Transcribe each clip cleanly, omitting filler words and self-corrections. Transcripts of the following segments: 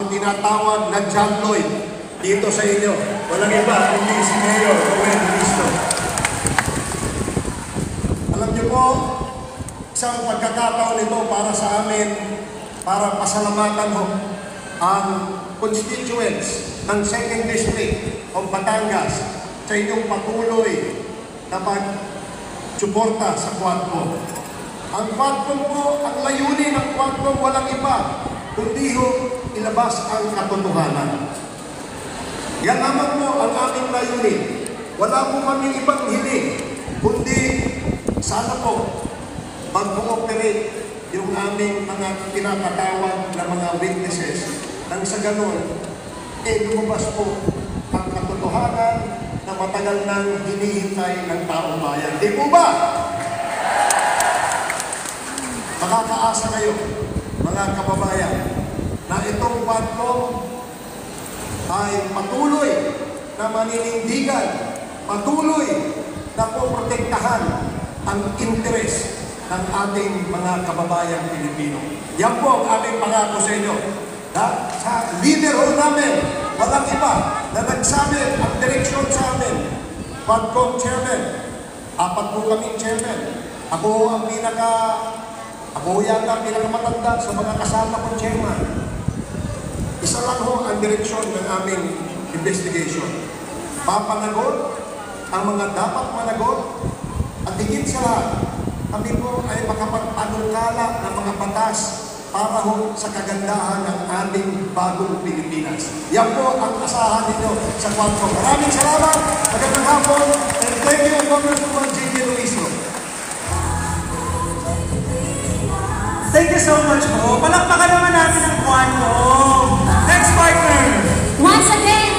ang tinatawag na John Lloyd dito sa inyo. Walang iba, kundi si Mayor Rowel Cristo. Alam niyo po, isang pagkakataon ito para sa amin, para pasalamatan mo ang constituents ng 2nd District of Batangas sa inyong patuloy na pag-suporta sa Quadcom. Ang Quadcom po, ang layunin ng Quadcom walang iba, kundi ilabas ang katotohanan. Yan naman po ang aming layunin. Wala po kaming ibang hiling, kundi sana po mag-cooperate yung aming mga pinapatawag na mga witnesses nang sa ganon, lumabas po ang katotohanan na matagal nang hinihintay ng taong bayan. Di po ba? Makakaasa kayo, mga kababayan, na itong Quadcom ay patuloy na maninindigan, patuloy na poprotektahan ang interes ng ating mga kababayang Pilipino. Yan po ang aming pangako sa inyo. Sa leader ho namin, walang iba na nagsabi ang direksyon sa amin. Quadcom Chairman, 4 po kaming Chairman. Ako yata pinakamatanda sa mga kasama kong Chairman. Isa lang ho ang direksyon ng aming investigation. Papanagot ang mga dapat managot at higit sa lahat, kami po ay makapagpanukala ng mga batas para ho sa kagandahan ng ating bagong Pilipinas. Yan po ang asahan ninyo sa Quadcom. Maraming salamat, magandang hapon, and thank you, Congresswoman J.J. Luiso. Thank you so much po. Palakpakan naman natin ang Quadcom. Next partner. Once again,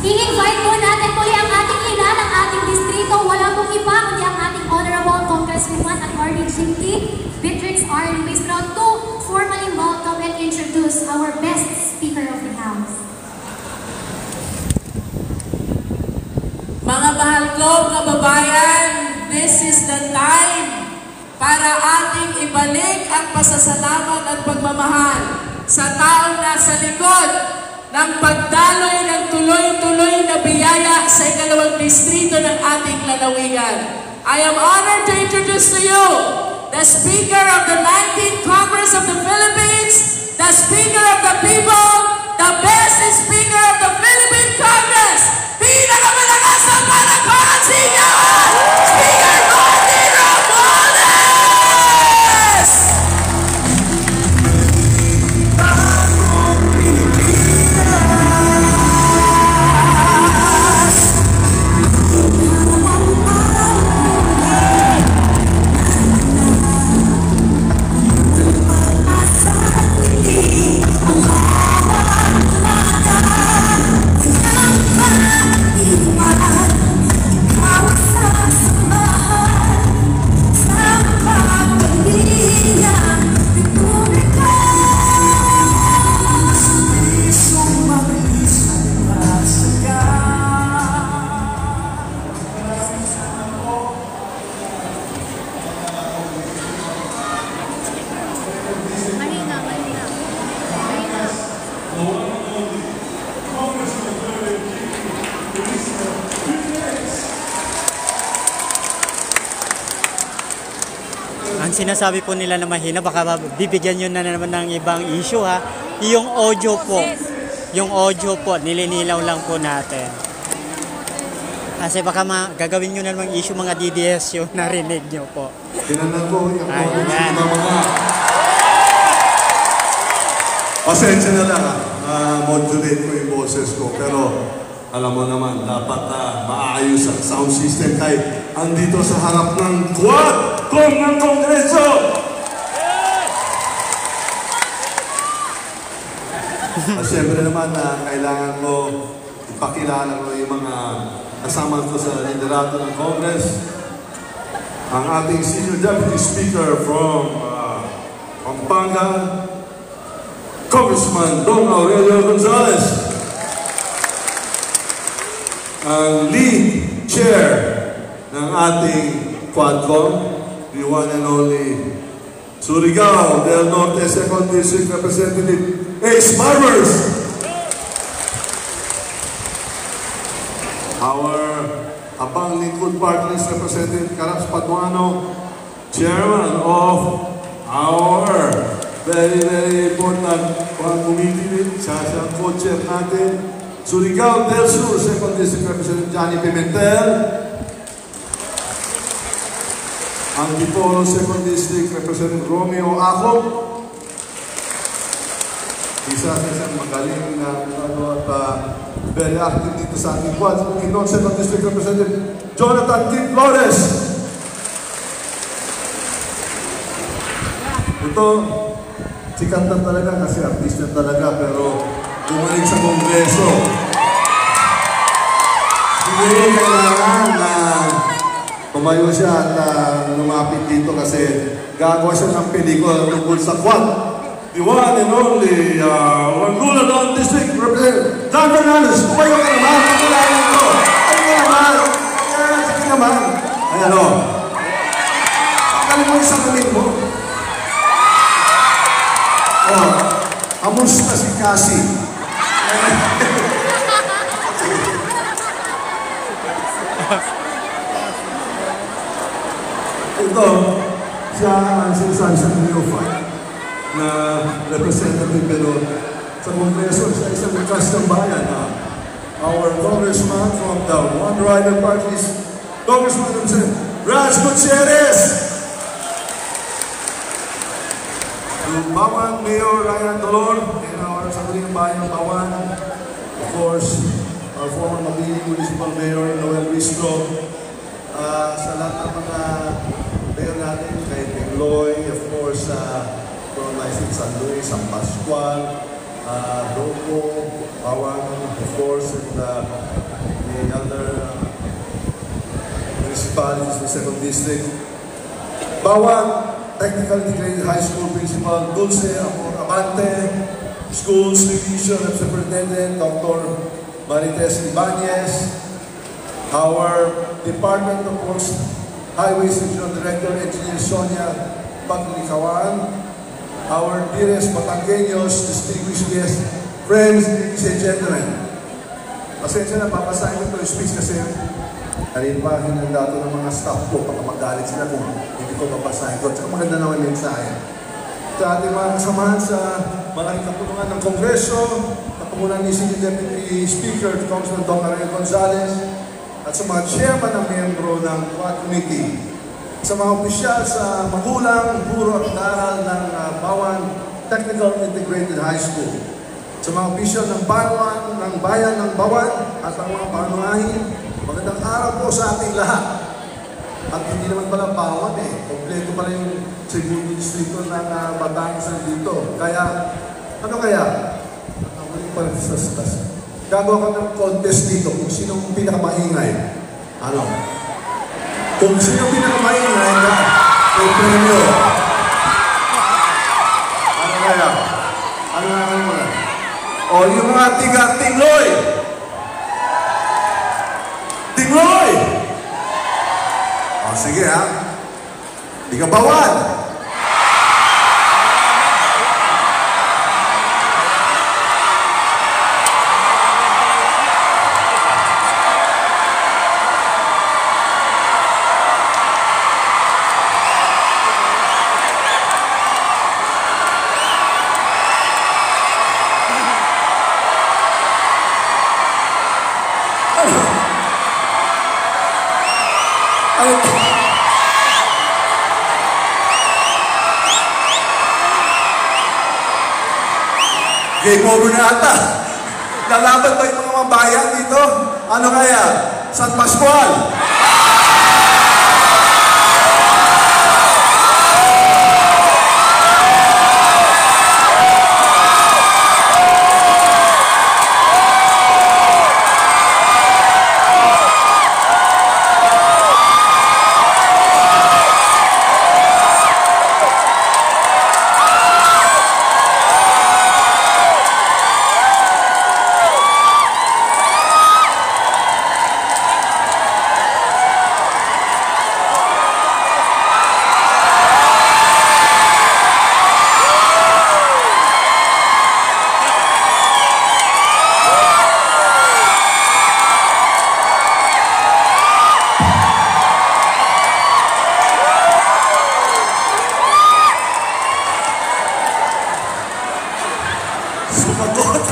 i-invite po natin muli ang ating ina ng ating distrito. Wala pong iba kundi ang ating Honorable Congresswoman Attorney J.T. Beatrix R. Luistro to formally welcome and introduce our best Speaker of the House. Mga mahal kong kababayan, this is the time para ating ibalik ang pasasalamat at pagmamahal sa taong nasa likod ng pagdaloy ng tuloy-tuloy na biyaya sa ikalawang distrito ng ating lalawigan. I am honored to introduce to you the Speaker of the 19th Congress of the Philippines, the Speaker of the People, the best Speaker of the Philippine Congress, pinakamalakas sa palakpakan sa inyo, Speaker Marty Romualdez! Ang sinasabi po nila na mahina, baka bibigyan nyo na naman ng ibang issue ha. Yung audio po, nilinilaw lang po natin. Kasi baka gagawin nyo na naman issue mga DDS yung narinig nyo po. Tinanong ko yung ayan. Pasensya na lang modulate ko yung boses ko, pero alam mo naman, dapat maayos ang sound system kahit andito sa harap ng Quadcom ng Kongreso. Siyempre naman, kailangan ko ipakilala ko yung mga kasama ko sa liderato ng Congress. Ang ating Senior Deputy Speaker from Pampanga, Congressman Don Aurelio Gonzales. Ang lead chair ng ating Quadcom, the one and only Surigao del Norte 2nd District Representative Ace Barbers. Bang Lingkod Party List Representative Caraps Paduano, Chairman of our very important committee, siya co-chair natin. Surigao del Sur, 2nd District Representative Johnny Pimentel. Ang Antipolo 2nd District Representative Romeo Acop. Isa sa isang magaling na very active dito sa ating quad. Kinon 2nd District Representative Jonathan Kim Flores. Ito, sikat na talaga kasi artista talaga pero bumalik sa Kongreso. Hindi kailangan na tumayo siya at lumapit dito kasi gagawa siya ng pelikula tungkol sa quad. The one and only Wanguladan District Representative John Fernandez. Tumayo ka naman, pagkulayan ko. Ano ka naman? Sige naman. Ayan o. Pagkalim mo isang kaling mo. Amusta si Cassie? Ito, siya ang sinasabi sa neophyte na representative pero sa Kongreso sa isang likas ng bayan na our congressman from the One Rider Parties, Congressman Raj Gutierrez. Bawan Mayor Ryan Dolor and our Sangguniang Bayan ng Bawan, of course, our former Mabini Municipal Mayor Noel Ristro, sa lahat ng mga mayor natin, kay Pingloy, of course, from San Luis, San Pascual, Doco, Bawan, of course, and the other municipalities in the 2nd District. Bawan, Technical Integrated High School Principal Dulce Amor Abante, Schools Division of Superintendent Dr. Marites Ibanez, our Department of Works Highways Regional Director Engineer Sonia Paglikawan, our dearest Batangueños, distinguished guests, friends, ladies and gentlemen. Pasensya na, papasahin ko ito yung speech kasi kanina pa hinanda ito ng mga staff ko, baka magalit sila kung hindi ko papasahin ko. Tsaka maganda naman yung mensahe. Sa ating mga kasamahan sa malaking kapulungan ng Kongreso, kapungunan ni Senior Deputy Speaker, Congressman Dr. Ariel Gonzalez, at sa mga chairman ng miyembro ng Quad Committee, sa mga opisyal sa magulang, guro at daral ng Bawan Technical Integrated High School, sa mga opisyal ng bayan ng Bawan at ang mga panunahin, magandang araw po sa ating lahat. At hindi naman pala Bawan kompleto pala yung segundo distrito ng Batangas dito. Kaya, ano kaya? Gagawa ka ng contest dito kung sinong pinakamaingay. Ano? Kung sino pinakamaingay na may premyo. Ano kaya? Ano nga kayo mga? O yung mga tiga-tingloy! Tingloy! O sige ha. Tiga-Bawan! Game over na ata. Lalaban ba yung mga mabayan dito? Ano kaya? San Pascual? sumagot.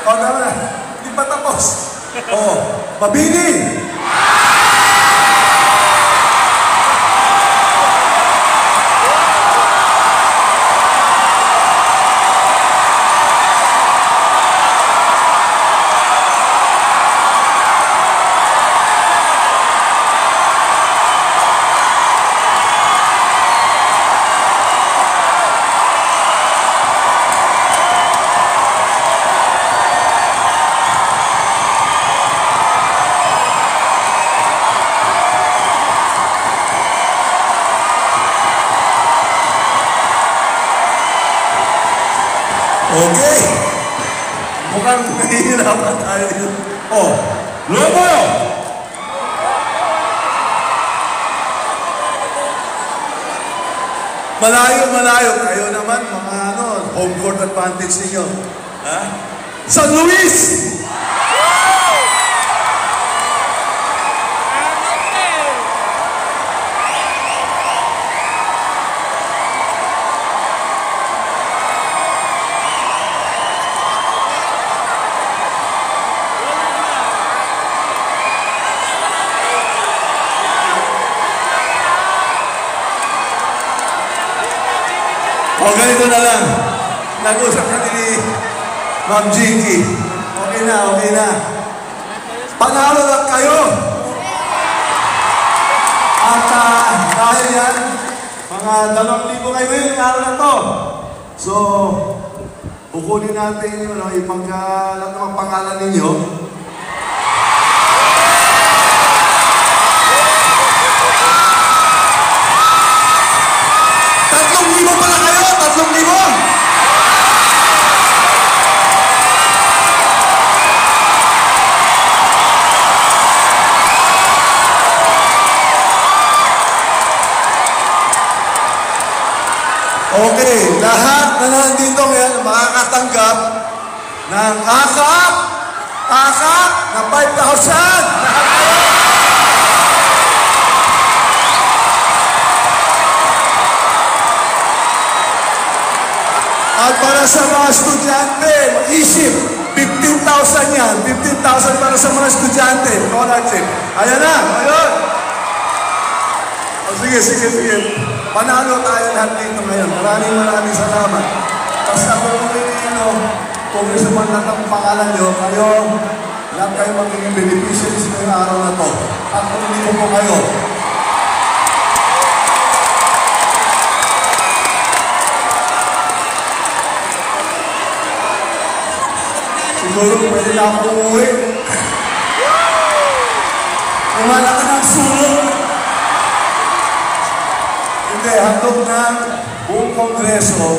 O, tama na. Hindi pa tapos. O, mabini. Okay. Mukhang nahihirapan tayo dito. Oh, Lobo! Malayo. Kayo naman, mga home court advantage ninyo. Ha? San Luis! O, ganito na lang. Nag-usap natin ni Ma'am Jinky. Okay na. Panalo lang kayo. At dahil yan, mga 2,000 kayo ngayon, araw na to. So, kukunin natin yung ipagkalat ng pangalan ninyo. Okay, lahat na nandito ngayon makakatanggap ng akap na 5,000. At para sa mga estudyante, mag-isip, 15,000 yan. 15,000 para sa mga estudyante. Scholarship. Ayan na, ayun. O, sige. Panalo tayo lahat dito ngayon. Maraming salamat. Basta kung gusto man lahat ang pangalan nyo, kayo, lahat kayo magiging beneficiaries ngayong araw na to. At kung hindi po kayo, siguro pwede na ako umuwi. Kumala ka ng sulong. Hindi, handog ng buong Kongreso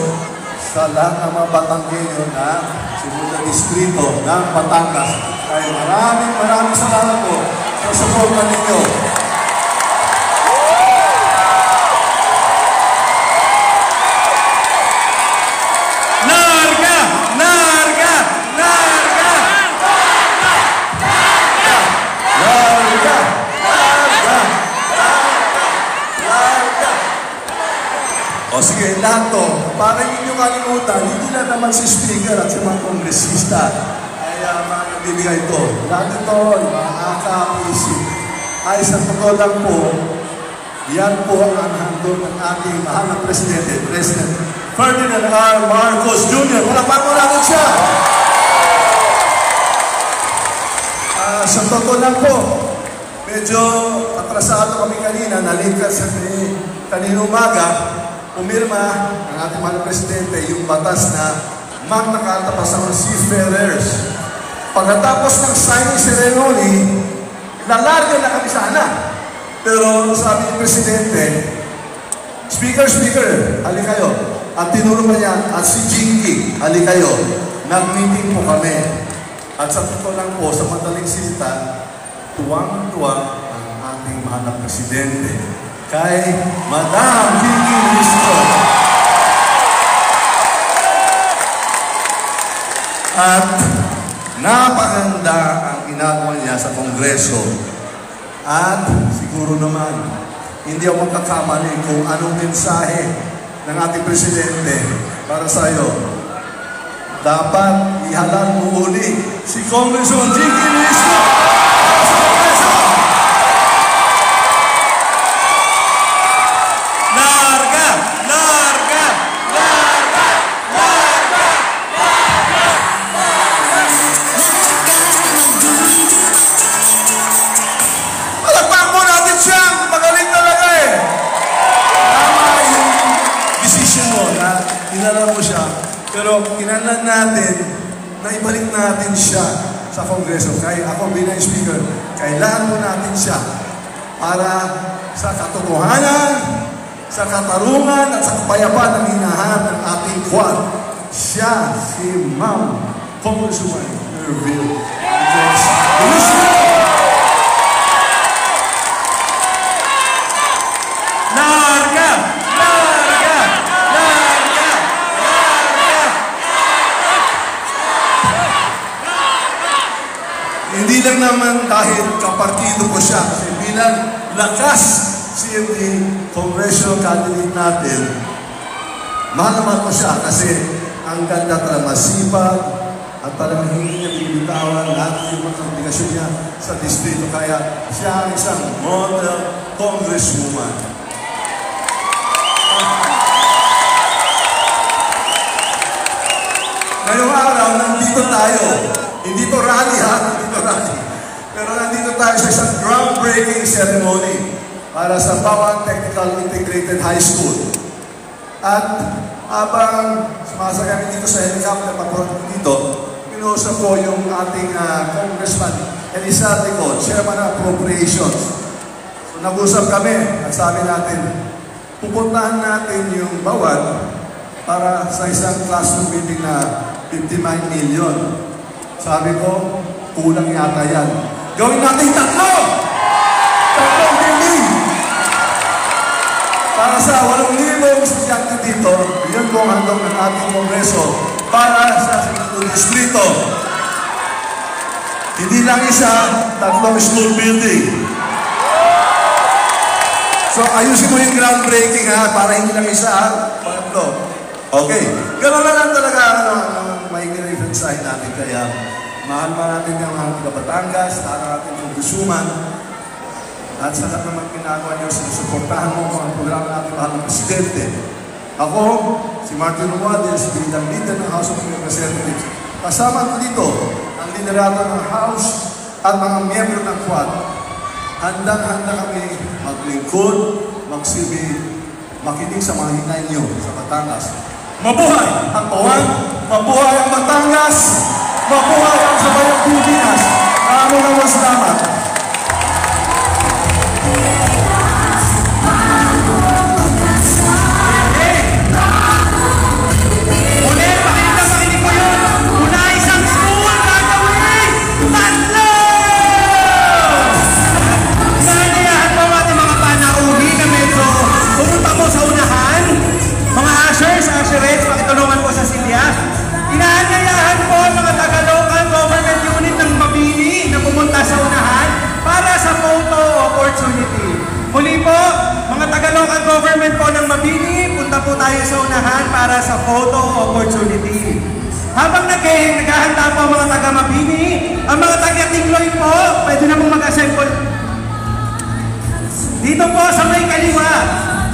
sa lahat ng mga Batanggenyo na sumunod na distrito ng Batangas. Kaya maraming salamat po sa suporta ninyo. O sige, lahat to, para hindi nyo kalimutan, hindi lang naman si Speaker at si mga kongresista ay mga nagbibigay ito. Lahat ito, yung mga AKA-PC, ay sa totoo lang po, yan po ang handog ng ating mahal na Presidente, President Ferdinand R. Marcos Jr. Palakpakan mo natin siya! Sa totoo lang po, medyo atrasado kami kanina, nalate kasi kanina umaga, pumirma ng ating mahal na Presidente yung batas na Magna Carta para sa mga seafarers. Pagkatapos ng signing ceremony, lalarga na kami sana. Pero sabi ng Presidente, Speaker, hali kayo. At tinuro pa niya, at si Jinky, hali kayo. Nag-meeting po kami. At sa totoo lang po, sa madaling salita, tuwang-tuwa ang ating mahal na Presidente kay Madam Jinky Ministro. At napakaganda ang ginagawa niya sa Kongreso. At siguro naman, hindi ako magkakamali kung anong mensahe ng ating Presidente para sa iyo. dapat ihalal mo uli si Congressman Jinky Ministro sa Kongreso. Larga! Larga! Larga! Larga! Palakpak mo natin siya! Magaling talaga eh! Tama yung decision mo na inalala mo siya, pero kinalan natin na ibalik natin siya sa Kongreso. Kaya ako bilang Speaker, kailangan mo natin siya para sa katotohanan, sa katarungan at sa kapayapaan ng hinahanap ng ating quad. Siya si Ma'am Congresswoman Nerville. Larga! Larga! Larga! Larga! Hindi lang naman dahil kapartido ko siya, kasi bilang lakas CMD congressional candidate natin, mahal naman ko siya kasi ang ganda talaga masipag at talagang hindi niya binibitawan lahat yung mga obligasyon niya sa distrito. Kaya siya ang isang model congresswoman. Ngayong araw, nandito tayo. Hindi to rally ha, hindi to rally. Pero nandito tayo sa isang groundbreaking ceremony para sa Bawang Technical Integrated High School. At habang sumasakay kami dito sa helicopter, papunta dito, pinuusap ko yung ating Congressman Elizalde ko, Chairman ng Appropriations. So nag-usap kami at sabi natin, pupuntahan natin yung Bawang para sa isang classroom building na 59 million. Sabi ko, kulang yata yan. Gawin natin tatlong building! Para sa 8,000 estudyante dito, yun po ang handog ng ating Kongreso para sa distrito. Hindi lang isa, tatlong school building. So ayusin mo yung groundbreaking ha, para hindi lang isa ha, pangatlo. Okay, gano'n na lang talaga ang maingin na mensahe natin. Kaya mahal natin yung mga Batangas, mahal natin yung Gusuman, at sa lahat naman ginagawa niyo, sinusuportahan mo ang programa natin mahal ng Presidente. Ako, si Martin Romualdez, bilang leader ng House of Representatives. Kasama ko dito ang liderato ng House at mga miyembro ng Quad. Handang-handa kami maglingkod, magsilbi, makinig sa mga hinay niyo sa Batangas. Mabuhay ang Quad! Mabuhay ang Batangas! Mabuhay ang Sabayang Pilipinas! Maraming salamat! Asherettes, pakitulungan po sa silya. Inaanyayahan po ang mga taga-local government unit ng Mabini na pumunta sa unahan para sa photo opportunity. Muli po, mga taga-local government po ng Mabini, punta po tayo sa unahan para sa photo opportunity. Habang naghahanda po ang mga taga-Mabini, ang mga taga-Tingloy po, pwede na pong mag-assemble. Dito po sa may kaliwa.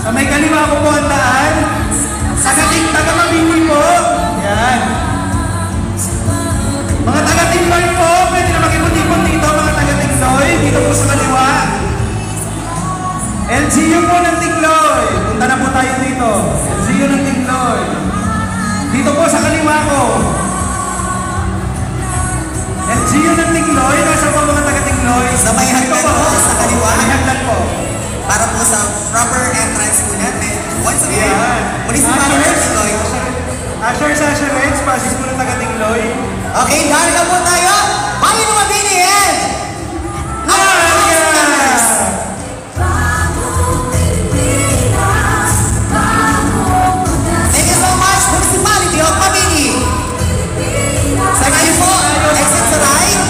Sa may kaliwa po po ang daan. Taga-Mabini po. Yan. Mga taga-Tingloy po, pwede na makipon-ipon dito, mga taga-Tingloy. Dito po sa kaliwa. LGU po ng Tingloy. Punta na po tayo dito. LGU ng Tingloy. Dito po sa kaliwa ko. LGU ng Tingloy. Nasa po mga taga-Tingloy. Sa may hagdan po, sa kaliwa. May hagdan po. Para po sa proper entrance po natin. Once again, Yeah. Municipality of Tingloy. Asherettes, pasis po ng taga-Tingloy. Okay, dahil na po tayo. Bayan ng Mabini and thank you so much, Municipality of Mabini. Sa kayo po, exit sa right.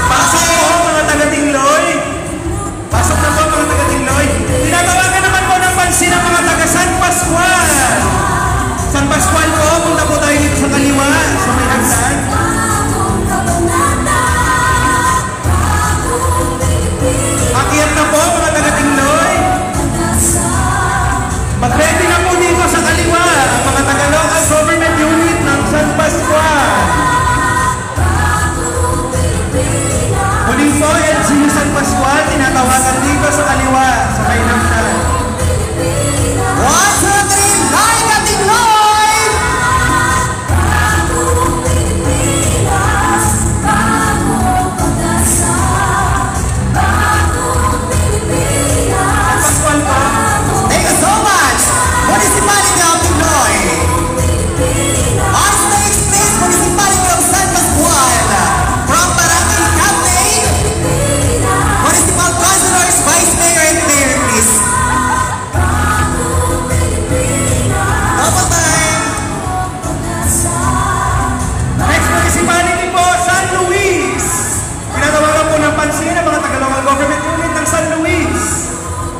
Pasok po mga taga-Tingloy. Pasok na po mga taga-Tingloy. Tinatawagan naman po ng pansin ang mga taga-San Pascual. San Pascual po, punta po tayo dito sa kaliwa.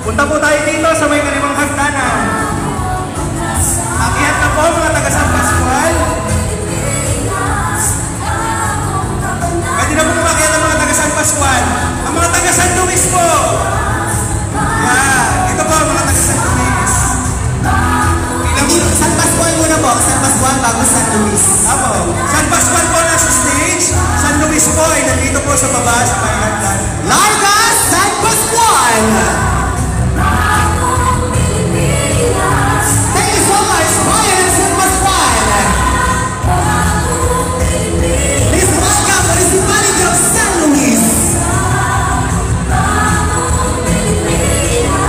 Punta po tayo dito sa may kalimang hagdanan. Akyat na po mga taga San Pascual. Pwede na po umakyat ang mga taga San Pascual. Ang mga taga San Luis po. Yan. Ito po ang mga taga San Luis. San Pascual muna po. San Pascual bago San Luis. Apo. San Pascual po nasa stage. San Luis po ay nandito po sa baba sa may hagdan. Larga San Pascual! Thank you so much, Bayan San Pascual! Please welcome the municipality of San Luis!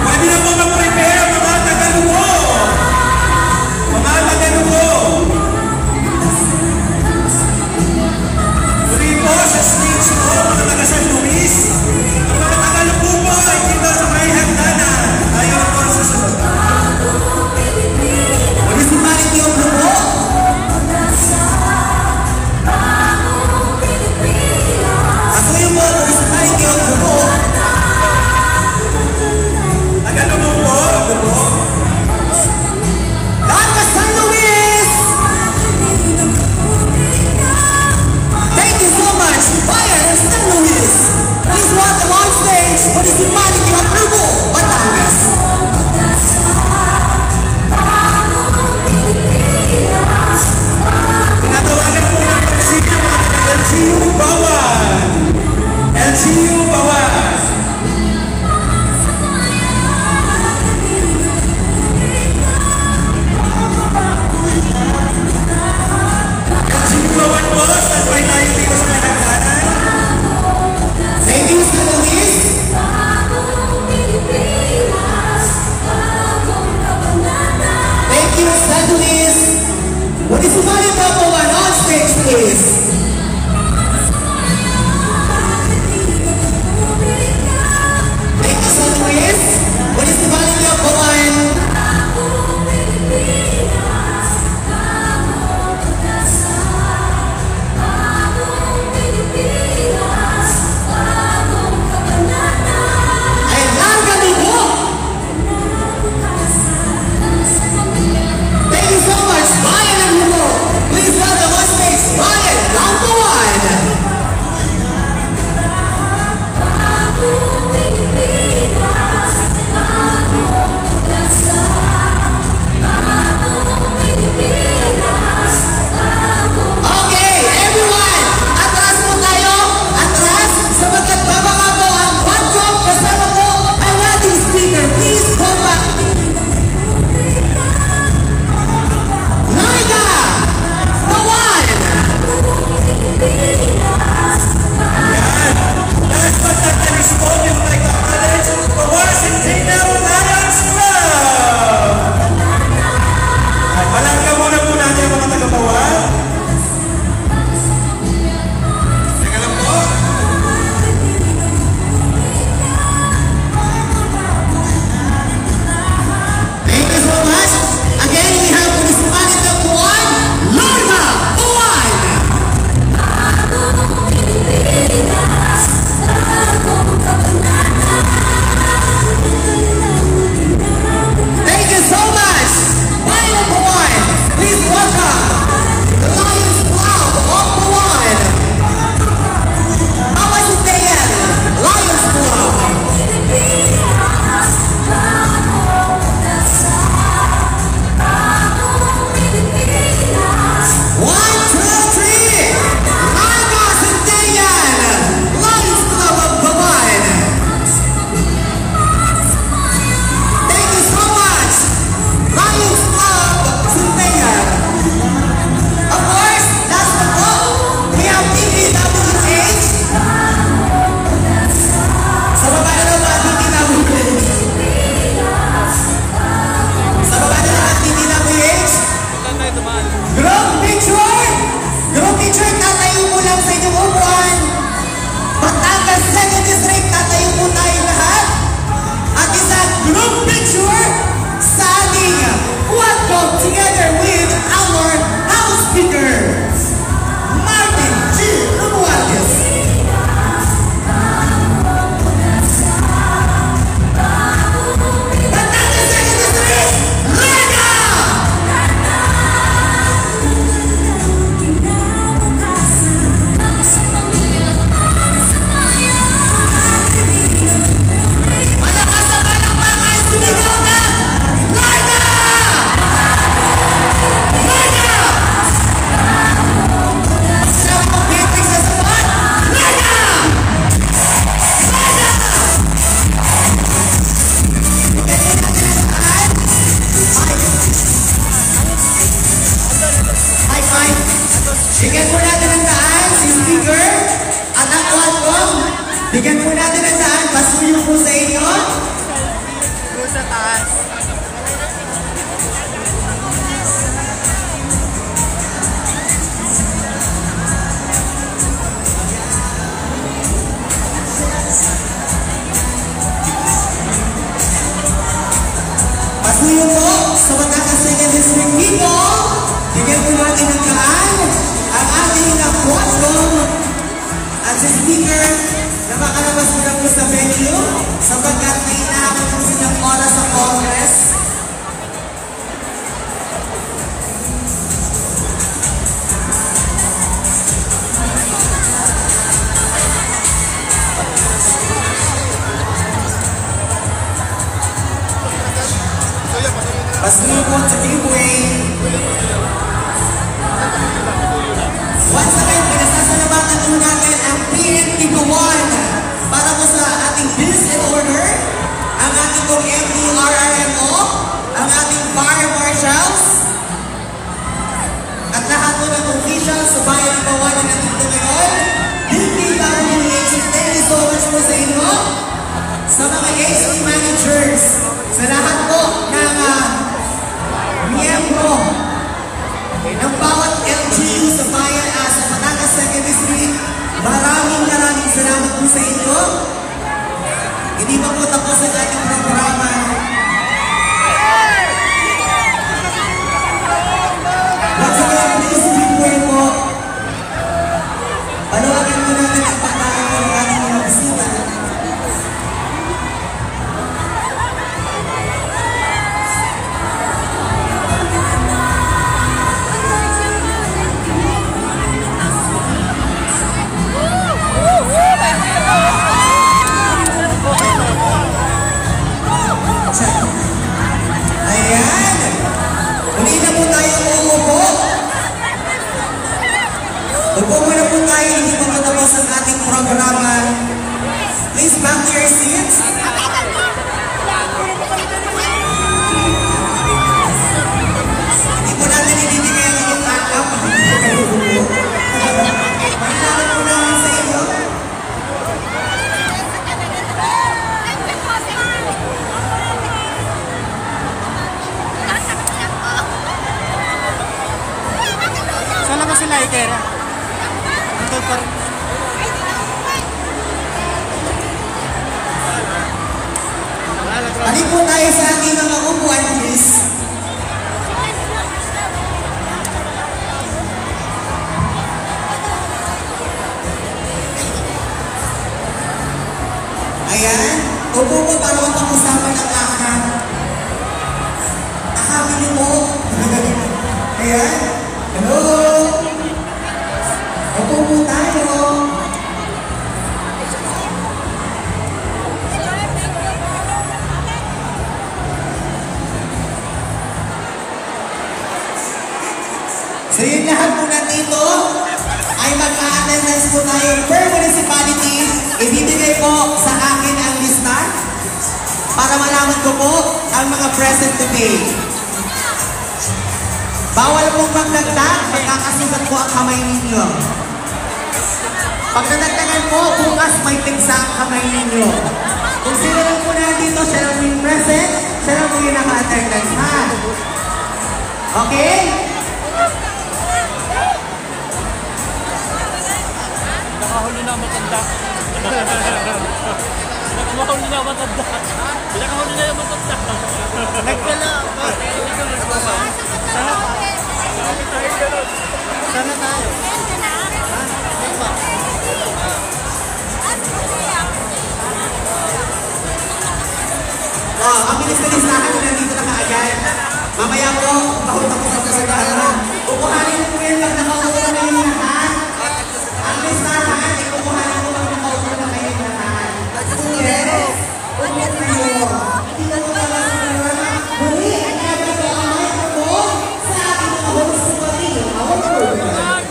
Pwede na po mag-prepare ang mga Tagalugo. Mga Tagalugo. Muli po sa stage po, mga taga San Luis. Ang mga Tagalugo po ay dito sa may hagdanan. Ayaw po sa sunod. Municipality of Lugo! Ako yung po, Municipality of Lugo! Tagalugo po, Lugo. Larga San Luis! Thank you so much, Bayan San Luis! Please welcome on stage, Municipality of Lugo, Batangas! Tinatawagan po ng LCU, mga taga-LCU Bawan. LCU Bawan. LCU Bawan po, standby tayo dito sa may hagdanan. Thank you, San Luis! Thank you, San Luis! Municipality of Bawan on stage, please! Thank you, San Luis! Municipality of Bawan! po natin ang daan, si Speaker. At ang outcome, bigyan po natin ang daan, pasuyo po sa inyo. Doon sa taas. Pasuyo po sa Batangas 2nd District people. Bigyan po natin ang daan, ang ating outcome. At si Speaker, na makalabas mo na po sa venue sapagkat may inaabot po silang oras sa Congress. Pasuyo po sa giveaway. Once again, pinasasalamatan po natin ang PNP Buwan para po sa ating bills and order, ang ating pong MDRRMO, ang ating fire marshals, at lahat po ng officials sa bayan ng Buwan na nandito ngayon. DPWH, thank you so much po sa inyo. Sa mga AC managers, sa lahat po ng miyembro ng bawat LGU sa bayan sa Batangas 2nd District, maraming salamat po sa inyo. Hindi pa po tapos ang ating programa. Once again, please give po. Panawagan po natin ang pagkain ng ating mga bisita. Ayan! Uli na po tayo umuupo. Upo muna po tayo, hindi pa matapos ang ating programa. Please back to your seats. Hindi po natin ibibigay ang inyong backup. Pagkakaroon po namin sa inyo. Saan naman sila itera? Andun pa rin. Balik po tayo sa ating mga upuan, please. Ayan, upo po para mapag-usapan ang lahat. Nakabili mo. Ayan, hello. Upo po tayo. So yung lahat po nandito ay mag-a-attendance po tayo per municipality. Ibibigay po sa akin ang lista para malaman ko po ang mga present today. Bawal pong magdagdag, magkakasugat po ang kamay ninyo. Pag nadagdagan po, bukas may tigsa ang kamay ninyo. Kung sino lang po nandito, siya lang po yung present, siya lang po yung naka-attendance, ha? Okay? Nakahuli na matanda. Nakahuli na matanda. Nakahuli na yung matanda. Nagkala. Sana tayo. Ang ministerisahan ko nandito na kaagad. Mamaya po, pahutap ko sa dahara. Kukuhanin po yan pag nakaupo na yung lahat. Ang listahan, ikukuhanin ko pag nakaupo na kayong lahat. Yes, ulit kayo. Hindi na po pala sa dahara. Muli, ang kaya ko ang microphone sa ating mga host sa pati. Our program.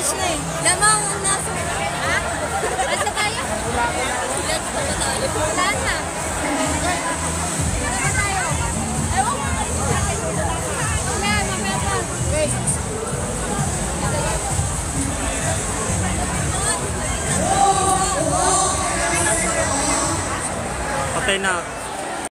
Match na eh. Lamang nasa... Ha? Asa tayo? Let's go na tayo. Wala na. Wala na tayo. Ewan ko kayo sa akin. Wala, mamaya pa. Wait. Patay na.